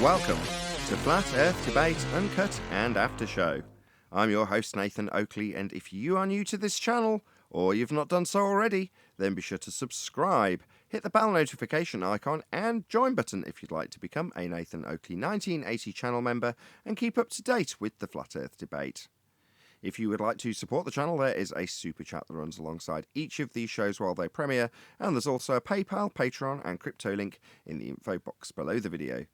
Welcome to Flat Earth Debate Uncut and After Show. I'm your host Nathan Oakley, and if you are new to this channel, or you've not done so already, then be sure to subscribe, hit the bell notification icon and join button if you'd like to become a Nathan Oakley 1980 channel member and keep up to date with the Flat Earth Debate. If you would like to support the channel, there is a super chat that runs alongside each of these shows while they premiere, and there's also a PayPal, Patreon and crypto link in the info box below the video.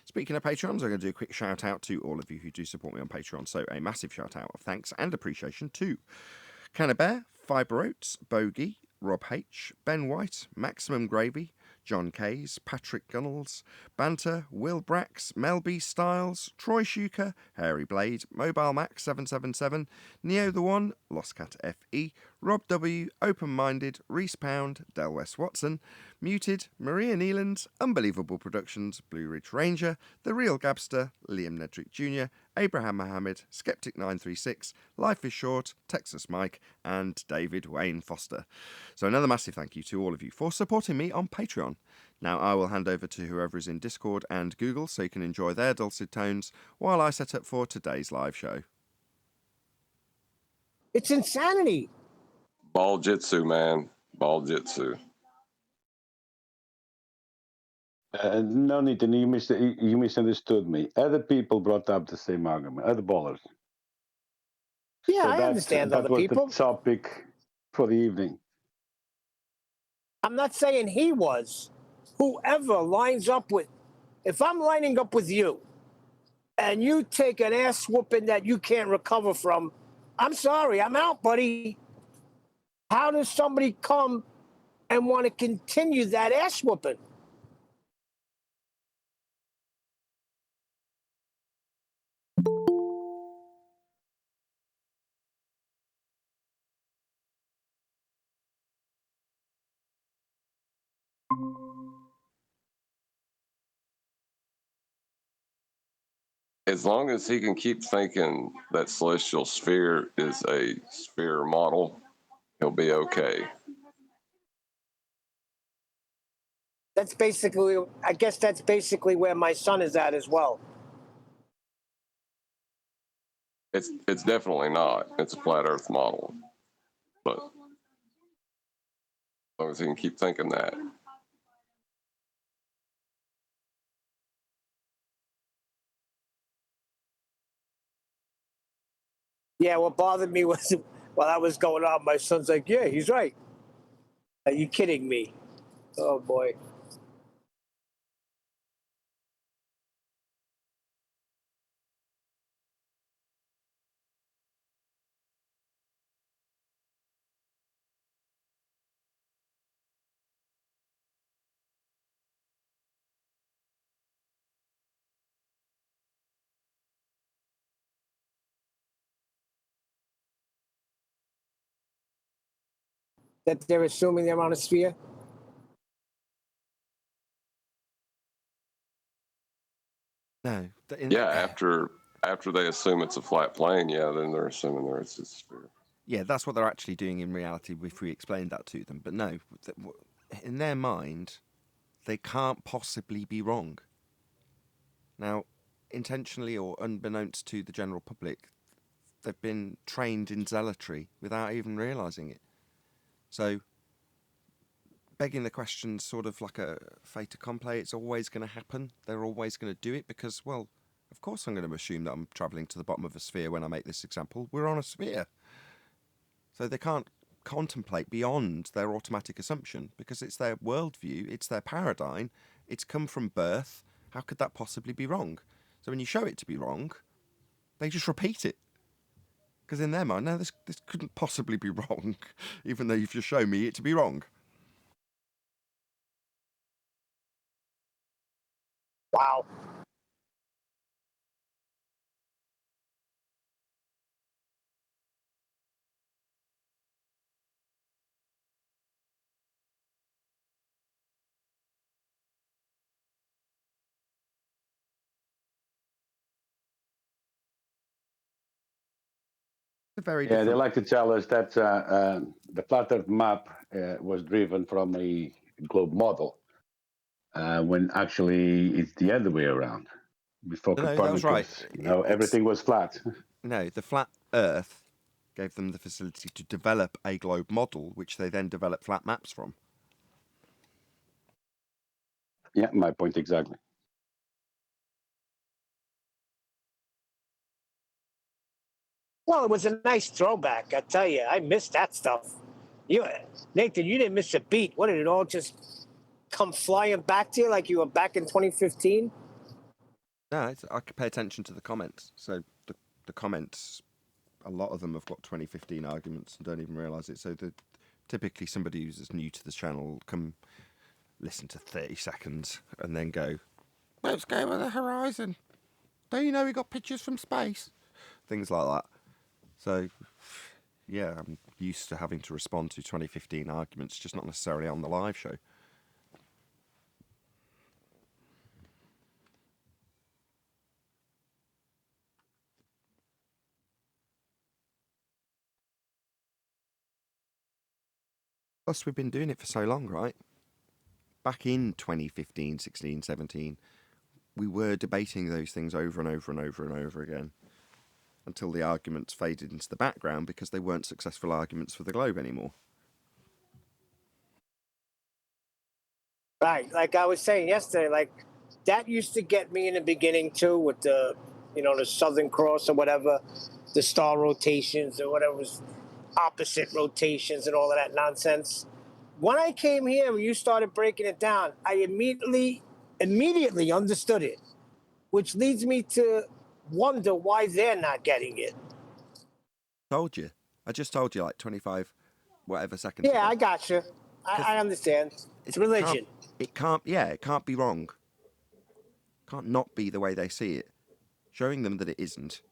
Speaking of Patreons, I'm going to do a quick shout out to all of you who do support me on Patreon, so a massive shout out of thanks and appreciation to Cannabear, Fibre Oats, Bogey, Rob H, Ben White, Maximum Gravy, John Kays, Patrick Gunnels, Banter, Will Brax, Mel B Styles, Troy Shuker, Hairy Blade, Mobile Max 777, Neo the One, Lost Cat FE, Rob W, Open Minded, Reese Pound, Del West Watson, Muted, Maria Neelands, Unbelievable Productions, Blue Ridge Ranger, The Real Gabster, Liam Nedrick Jr., Abraham Mohammed, Skeptic 936, Life is Short, Texas Mike, and David Wayne Foster. So another massive thank you to all of you for supporting me on Patreon. Now I will hand over to whoever is in Discord and Google so you can enjoy their dulcet tones while I set up for today's live show. It's insanity. Ball jitsu, man. Ball jitsu. No, Nathan, you misunderstood me. Other people brought up the same argument, other ballers. Yeah, So I understand other people. That was the topic for the evening. I'm not saying he was. Whoever lines up with, if I'm lining up with you and you take an ass whooping that you can't recover from, I'm sorry, I'm out, buddy. How does somebody come and want to continue that ass whooping? As long as he can keep thinking that celestial sphere is a sphere model, he'll be okay. That's basically, I guess that's basically where my son is at as well. It's definitely not. It's a flat Earth model, but as long as he can keep thinking that. Yeah, what bothered me was while I was going on, my son's like, yeah, he's right. Are you kidding me? Oh, boy. That they're assuming they're on a sphere? No. Yeah, after they assume it's a flat plane, yeah, then they're assuming there's a sphere. Yeah, that's what they're actually doing in reality if we explained that to them. But no, in their mind, they can't possibly be wrong. Now, intentionally or unbeknownst to the general public, they've been trained in zealotry without even realising it. So, begging the question's sort of like a fait accompli. It's always going to happen. They're always going to do it because, well, of course I'm going to assume that I'm travelling to the bottom of a sphere when I make this example. We're on a sphere. So they can't contemplate beyond their automatic assumption because it's their worldview, it's their paradigm, it's come from birth. How could that possibly be wrong? So when you show it to be wrong, they just repeat it. Because in their mind, no, this couldn't possibly be wrong, even though you've just shown me it to be wrong. Wow. Yeah, they like to tell us that the flat Earth map was driven from a globe model, when actually it's the other way around. before No, that was right. Copernicus. Everything was flat. No, the flat Earth gave them the facility to develop a globe model, which they then developed flat maps from. Yeah, my point exactly. Well, it was a nice throwback, I tell you. I missed that stuff. You, Nathan, you didn't miss a beat. What did it all just come flying back to you like you were back in 2015? No, I could pay attention to the comments. So the comments, a lot of them have got 2015 arguments and don't even realise it. So typically somebody who's new to this channel will come listen to 30 seconds and then go, let's go over the horizon. Don't you know we got pictures from space? Things like that. So, yeah, I'm used to having to respond to 2015 arguments, just not necessarily on the live show. Plus, we've been doing it for so long, right? Back in 2015, 16, 17, we were debating those things over and over and over and over again until the arguments faded into the background because they weren't successful arguments for the globe anymore. Right. Like I was saying yesterday, like that used to get me in the beginning too with the, the Southern Cross or whatever, the star rotations or whatever was opposite rotations and all of that nonsense. When I came here and you started breaking it down, I immediately understood it, which leads me to wonder why they're not getting it. Told you. I just told you like 25 whatever seconds Yeah, ago. I got you. I understand. It's religion. It can't be wrong. Can't not be the way they see it. Showing them that it isn't.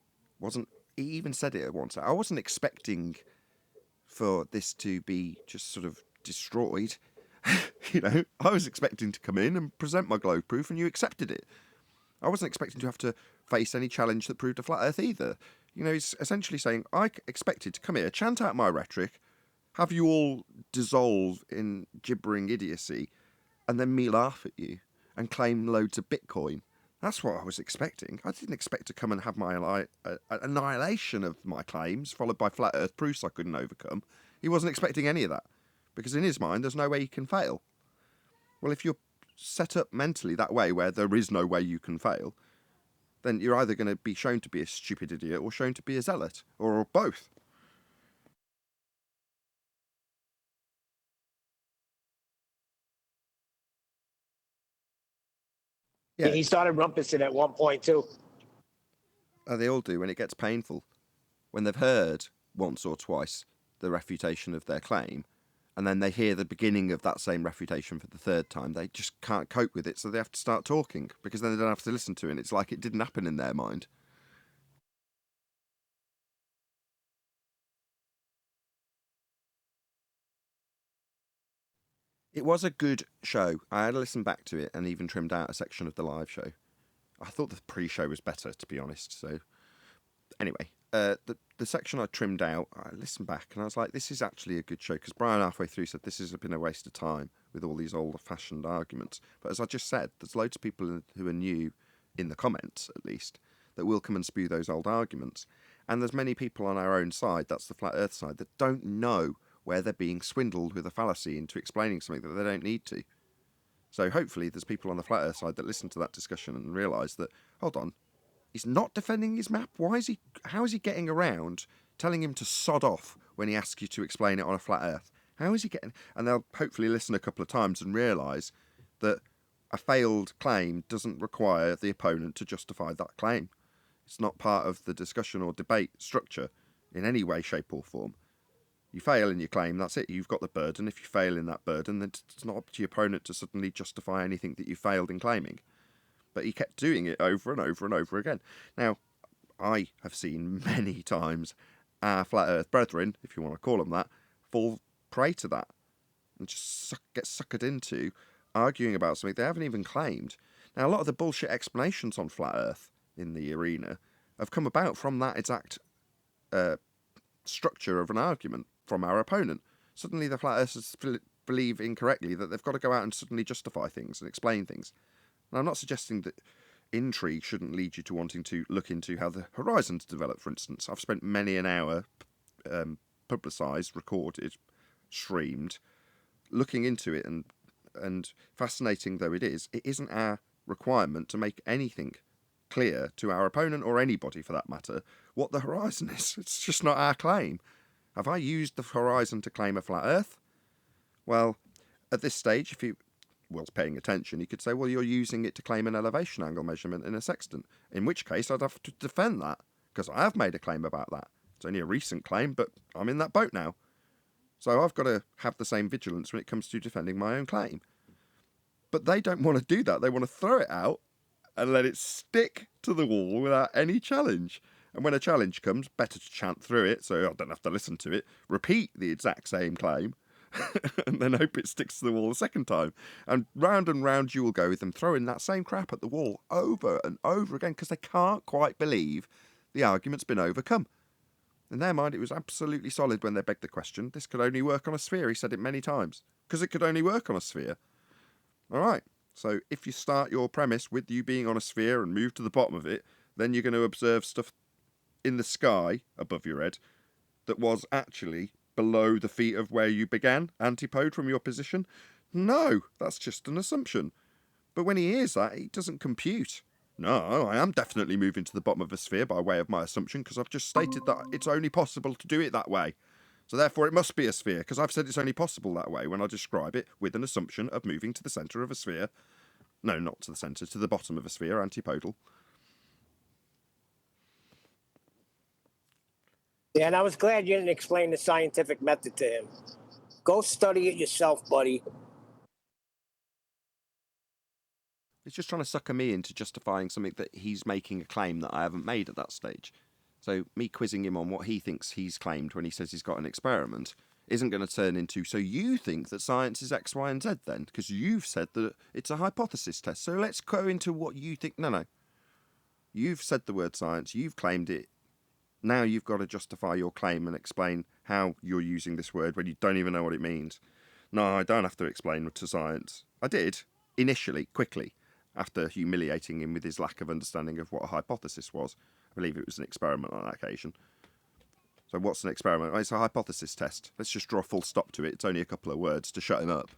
He even said it at once. I wasn't expecting for this to be just sort of destroyed. I was expecting to come in and present my globe proof and you accepted it. I wasn't expecting to have to face any challenge that proved a flat earth either. He's essentially saying, I expected to come here, chant out my rhetoric, have you all dissolve in gibbering idiocy, and then me laugh at you and claim loads of Bitcoin. That's what I was expecting. I didn't expect to come and have my annihilation of my claims, followed by flat earth proofs I couldn't overcome. He wasn't expecting any of that, because in his mind, there's no way he can fail. Well, if you're set up mentally that way, where there is no way you can fail, then you're either going to be shown to be a stupid idiot or shown to be a zealot, or both. Yeah, he started rumpusing at one point too. They all do when it gets painful. When they've heard once or twice the refutation of their claim, and then they hear the beginning of that same refutation for the third time, they just can't cope with it, so they have to start talking, because then they don't have to listen to it, and it's like it didn't happen in their mind. It was a good show. I had to listen back to it and even trimmed out a section of the live show. I thought the pre-show was better, to be honest. So, anyway, the section I trimmed out, I listened back and I was like, this is actually a good show, because Brian halfway through said this has been a waste of time with all these old-fashioned arguments. But as I just said, there's loads of people who are new, in the comments at least, that will come and spew those old arguments. And there's many people on our own side, that's the flat earth side, that don't know where they're being swindled with a fallacy into explaining something that they don't need to. So hopefully there's people on the flat earth side that listen to that discussion and realise that, hold on, he's not defending his map? How is he getting around telling him to sod off when he asks you to explain it on a flat earth? How is he getting... And they'll hopefully listen a couple of times and realise that a failed claim doesn't require the opponent to justify that claim. It's not part of the discussion or debate structure in any way, shape or form. You fail in your claim, that's it. You've got the burden. If you fail in that burden, then it's not up to your opponent to suddenly justify anything that you failed in claiming. But he kept doing it over and over and over again. Now, I have seen many times our flat earth brethren, if you want to call them that, fall prey to that and just get suckered into arguing about something they haven't even claimed. Now, a lot of the bullshit explanations on flat earth in the arena have come about from that exact structure of an argument from our opponent. Suddenly the flat earthers believe incorrectly that they've got to go out and suddenly justify things and explain things. And I'm not suggesting that intrigue shouldn't lead you to wanting to look into how the horizons develop, for instance. I've spent many an hour publicised, recorded, streamed, looking into it, and fascinating though it isn't our requirement to make anything clear to our opponent, or anybody for that matter, what the horizon is. It's just not our claim. Have I used the horizon to claim a flat Earth? Well, at this stage, if you was paying attention, you could say, well, you're using it to claim an elevation angle measurement in a sextant, in which case I'd have to defend that, because I have made a claim about that. It's only a recent claim, but I'm in that boat now. So I've got to have the same vigilance when it comes to defending my own claim. But they don't want to do that. They want to throw it out and let it stick to the wall without any challenge. And when a challenge comes, better to chant through it, so I don't have to listen to it, repeat the exact same claim, and then hope it sticks to the wall a second time. And round you will go with them, throwing that same crap at the wall over and over again, because they can't quite believe the argument's been overcome. In their mind, it was absolutely solid when they begged the question, this could only work on a sphere. He said it many times, because it could only work on a sphere. All right, so if you start your premise with you being on a sphere and move to the bottom of it, then you're going to observe stuff in the sky above your head that was actually below the feet of where you began, antipode from your position. No, that's just an assumption. But when he hears that, it doesn't compute. No, I am definitely moving to the bottom of a sphere by way of my assumption, because I've just stated that it's only possible to do it that way. So therefore it must be a sphere, because I've said it's only possible that way when I describe it with an assumption of moving to the centre of a sphere. No, not to the centre, to the bottom of a sphere, antipodal. Yeah, and I was glad you didn't explain the scientific method to him. Go study it yourself, buddy. He's just trying to sucker me into justifying something that he's making a claim that I haven't made at that stage. So me quizzing him on what he thinks he's claimed when he says he's got an experiment isn't going to turn into, so you think that science is X, Y, and Z then? Because you've said that it's a hypothesis test. So let's go into what you think. No. You've said the word science. You've claimed it. Now you've got to justify your claim and explain how you're using this word when you don't even know what it means. No, I don't have to explain to science. I did, initially, quickly, after humiliating him with his lack of understanding of what a hypothesis was. I believe it was an experiment on that occasion. So what's an experiment? Well, it's a hypothesis test. Let's just draw a full stop to it. It's only a couple of words to shut him up.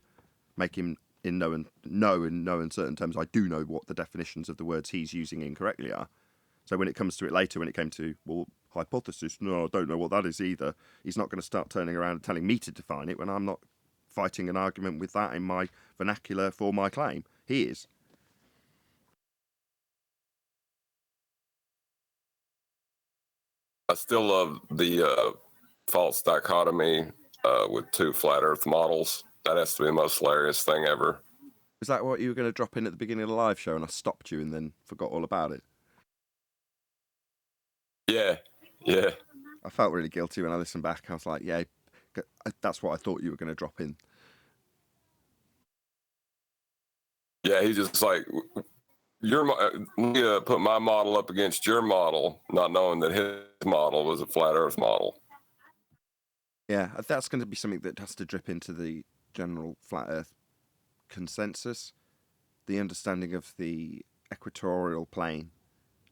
Make him know in no uncertain terms, I do know what the definitions of the words he's using incorrectly are. So when it comes to it later, when it came to, well, hypothesis, no, I don't know what that is either, he's not going to start turning around and telling me to define it when I'm not fighting an argument with that in my vernacular for my claim. He is. I still love the false dichotomy with two flat Earth models. That has to be the most hilarious thing ever. Was that what you were going to drop in at the beginning of the live show and I stopped you and then forgot all about it? Yeah. I felt really guilty when I listened back. I was like, yeah, that's what I thought you were going to drop in. Yeah, he's just like, put my model up against your model, not knowing that his model was a flat Earth model. Yeah, that's going to be something that has to drip into the general flat Earth consensus, the understanding of the equatorial plane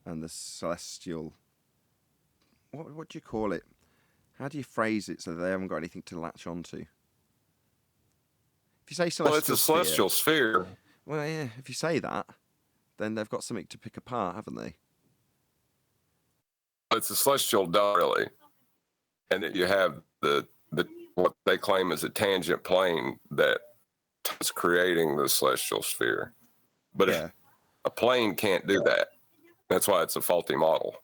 and the celestial. What do you call it? How do you phrase it so they haven't got anything to latch onto? If you say celestial, well, it's a celestial sphere. Well, yeah. If you say that, then they've got something to pick apart, haven't they? It's a celestial dot, really, and that you have the what they claim is a tangent plane that is creating the celestial sphere. But yeah. A plane can't do that. That's why it's a faulty model.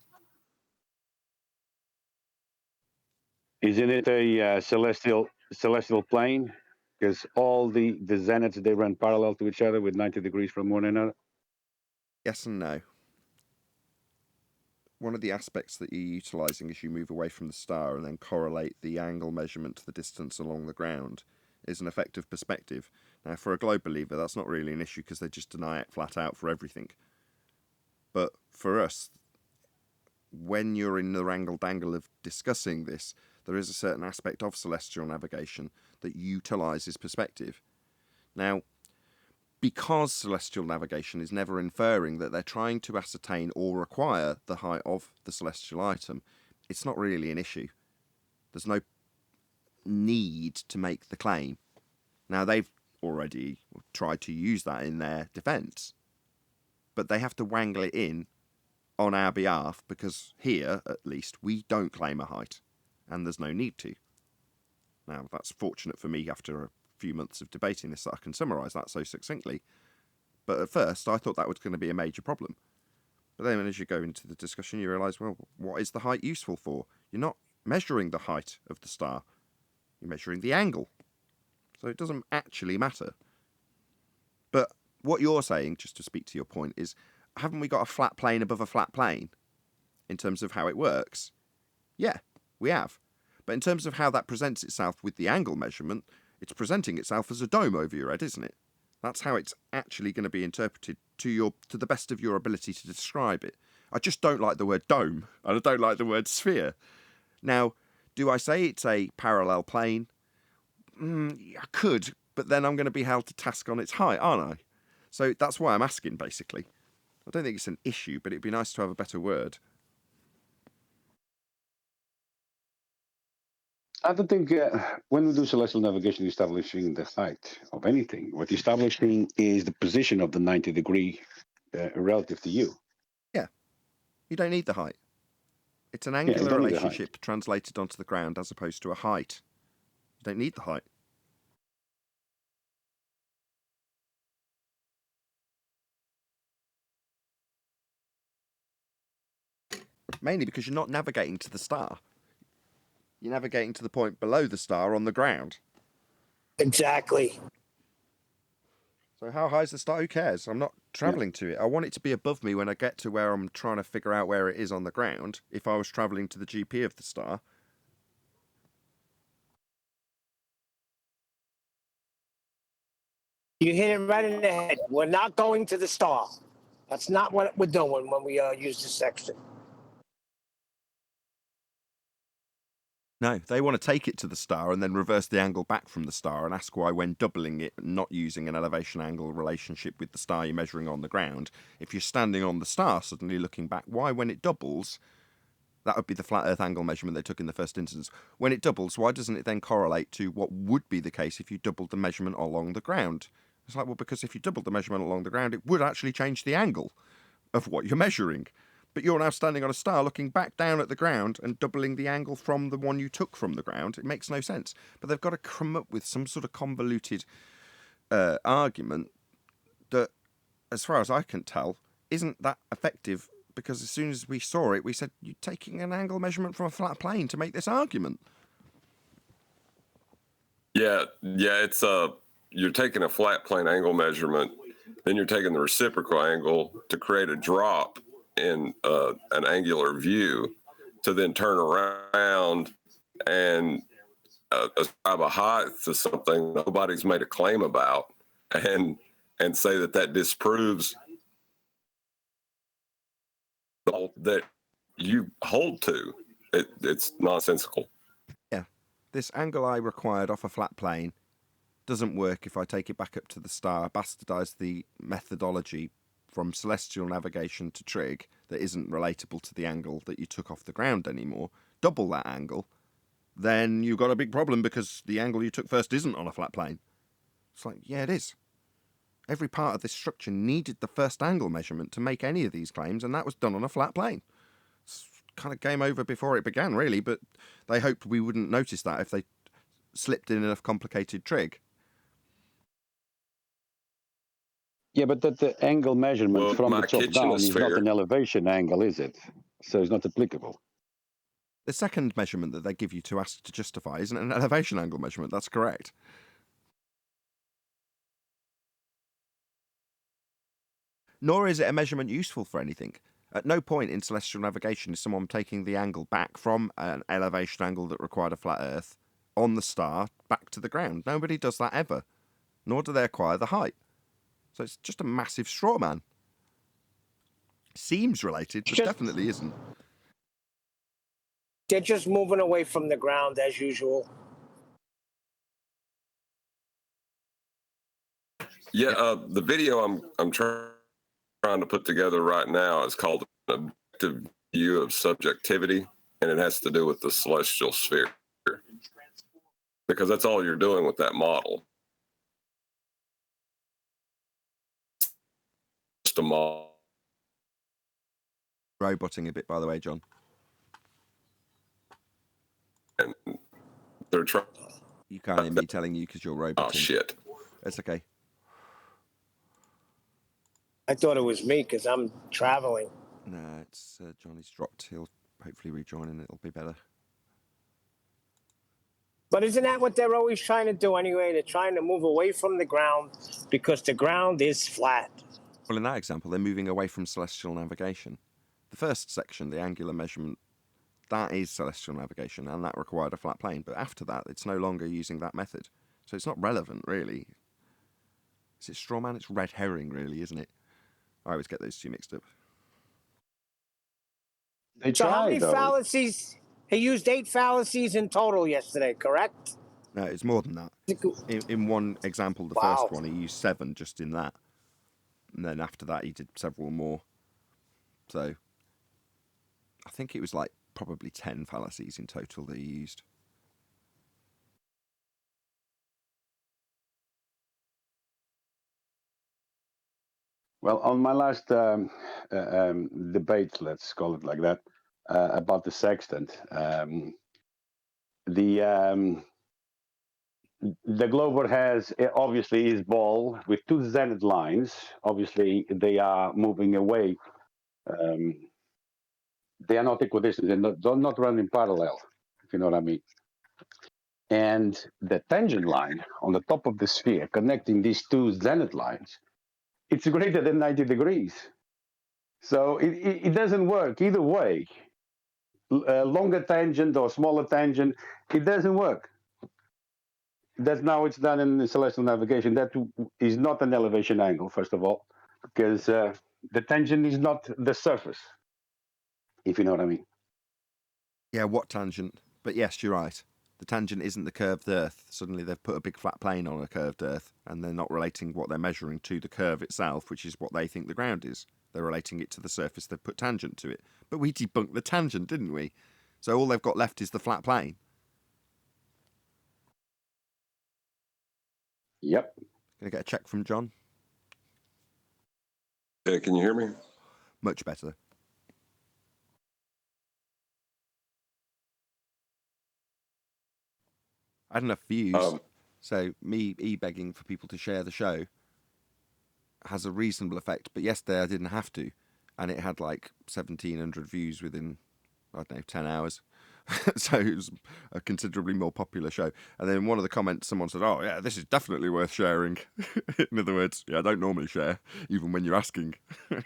Isn't it a celestial plane? Because all the zeniths, they run parallel to each other with 90 degrees from one another. Yes and no. One of the aspects that you're utilising as you move away from the star and then correlate the angle measurement to the distance along the ground is an effective perspective. Now, for a globe believer, that's not really an issue because they just deny it flat out for everything. But for us, when you're in the wrangle-dangle of discussing this, there is a certain aspect of celestial navigation that utilises perspective. Now, because celestial navigation is never inferring that they're trying to ascertain or require the height of the celestial item, it's not really an issue. There's no need to make the claim. Now, they've already tried to use that in their defence, but they have to wangle it in on our behalf because here, at least, we don't claim a height, and there's no need to. Now, that's fortunate for me after a few months of debating this that I can summarise that so succinctly. But at first, I thought that was going to be a major problem. But then as you go into the discussion, you realise, well, what is the height useful for? You're not measuring the height of the star. You're measuring the angle. So it doesn't actually matter. But what you're saying, just to speak to your point, is haven't we got a flat plane above a flat plane in terms of how it works? Yeah, we have. But in terms of how that presents itself with the angle measurement, it's presenting itself as a dome over your head, isn't it? That's how it's actually going to be interpreted to the best of your ability to describe it. I just don't like the word dome, and I don't like the word sphere. Now, do I say it's a parallel plane? I could, but then I'm going to be held to task on its height, aren't I? So that's why I'm asking, basically. I don't think it's an issue, but it'd be nice to have a better word. I don't think when we do celestial navigation, establishing the height of anything, what establishing is the position of the 90-degree relative to you. Yeah, you don't need the height. It's an angular relationship translated onto the ground as opposed to a height. You don't need the height. Mainly because you're not navigating to the star. You're navigating to the point below the star on the ground. Exactly. So how high is the star? Who cares? I'm not travelling to it. I want it to be above me when I get to where I'm trying to figure out where it is on the ground, if I was travelling to the GP of the star. You hit it right in the head. We're not going to the star. That's not what we're doing when we use this section. No, they want to take it to the star and then reverse the angle back from the star and ask why when doubling it and not using an elevation angle relationship with the star you're measuring on the ground, if you're standing on the star suddenly looking back, why when it doubles, that would be the flat earth angle measurement they took in the first instance, when it doubles, why doesn't it then correlate to what would be the case if you doubled the measurement along the ground? It's like, well, because if you doubled the measurement along the ground, it would actually change the angle of what you're measuring. But you're now standing on a star looking back down at the ground and doubling the angle from the one you took from the ground. It makes no sense. But they've got to come up with some sort of convoluted argument that, as far as I can tell, isn't that effective, because as soon as we saw it, we said, you're taking an angle measurement from a flat plane to make this argument. Yeah, it's you're taking a flat plane angle measurement, then you're taking the reciprocal angle to create a drop in an angular view to then turn around and ascribe a height to something nobody's made a claim about and say that disproves that you hold to. It's nonsensical. Yeah, this angle I required off a flat plane doesn't work if I take it back up to the star, bastardise the methodology from celestial navigation to trig that isn't relatable to the angle that you took off the ground anymore, double that angle, then you've got a big problem because the angle you took first isn't on a flat plane. It's like, yeah, it is. Every part of this structure needed the first angle measurement to make any of these claims, and that was done on a flat plane. It's kind of game over before it began, really, but they hoped we wouldn't notice that if they slipped in enough complicated trig. Yeah, but the angle measurement from the top down is not sphere. an elevation angle, is it? So it's not applicable. The second measurement that they give you to ask to justify isn't an elevation angle measurement. That's correct. Nor is it a measurement useful for anything. At no point in celestial navigation is someone taking the angle back from an elevation angle that required a flat Earth on the star back to the ground. Nobody does that ever. Nor do they acquire the height. So it's just a massive straw man. Seems related, but definitely isn't. They're just moving away from the ground as usual. Yeah, the video I'm trying to put together right now is called an objective view of subjectivity, and it has to do with the celestial sphere, because that's all you're doing with that model. Just a model. Roboting a bit, by the way, John. And they're trying. You can't hear me telling you because you're roboting. Oh shit! It's okay. I thought it was me because I'm traveling. No, it's Johnny's dropped. He'll hopefully rejoin and it'll be better. But isn't that what they're always trying to do anyway? They're trying to move away from the ground because the ground is flat. Well, in that example, they're moving away from celestial navigation. The first section, the angular measurement, that is celestial navigation, and that required a flat plane. But after that, it's no longer using that method. So it's not relevant, really. Is it straw man? It's red herring, really, isn't it? I always get those two mixed up. They So how try, many though. fallacies? He used 8 fallacies in total yesterday, correct? No, it's more than that. In one example, the Wow. first one, he used 7 just in that. And then after that, he did several more. So I think it was like probably 10 fallacies in total that he used. Well, on my last debate, let's call it like that, about the sextant, the globe has obviously his ball with 2 zenith lines. Obviously, they are moving away. They are not equidistant. They're not running parallel, if you know what I mean. And the tangent line on the top of the sphere connecting these 2 zenith lines, it's greater than 90 degrees. So it doesn't work either way. Longer tangent or smaller tangent, it doesn't work. That's now it's done in the celestial navigation. That is not an elevation angle, first of all, because the tangent is not the surface, if you know what I mean. Yeah, what tangent? But yes, you're right. The tangent isn't the curved Earth. Suddenly they've put a big flat plane on a curved Earth, and they're not relating what they're measuring to the curve itself, which is what they think the ground is. They're relating it to the surface they've put tangent to it. But we debunked the tangent, didn't we? So all they've got left is the flat plane. Yep. Gonna get a check from John? Yeah, can you hear me? Much better. I had enough views, so me e-begging for people to share the show has a reasonable effect. But yesterday I didn't have to, and it had like 1,700 views within, I don't know, 10 hours. So it was a considerably more popular show. And then in one of the comments, someone said, "Oh yeah, this is definitely worth sharing." In other words, yeah, I don't normally share, even when you're asking. I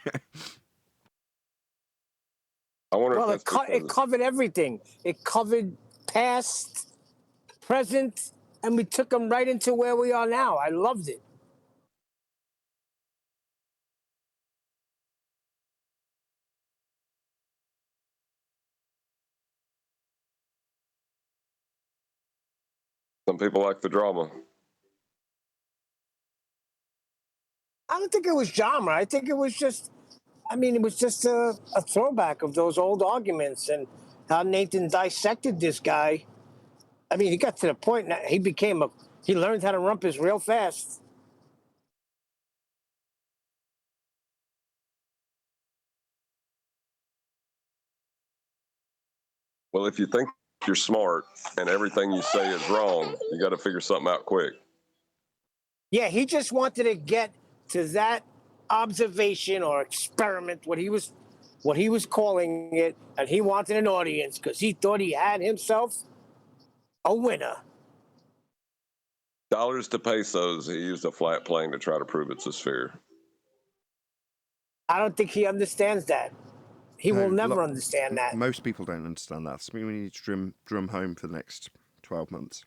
wonder. Well, if that's it covered everything. It covered past, present, and we took them right into where we are now. I loved it. some people like the drama. I don't think it was genre. I think it was just, it was just a throwback of those old arguments and how Nathan dissected this guy. He got to the point that he learned how to rumpus real fast. Well, if you think you're smart and everything you say is wrong, you got to figure something out quick. Yeah, he just wanted to get to that observation or experiment, what he was calling it, and he wanted an audience because he thought he had himself a winner. Dollars to pesos, he used a flat plane to try to prove it's a sphere. I don't think he understands that. He will never understand that. Most people don't understand that. So we need to drum home for the next 12 months.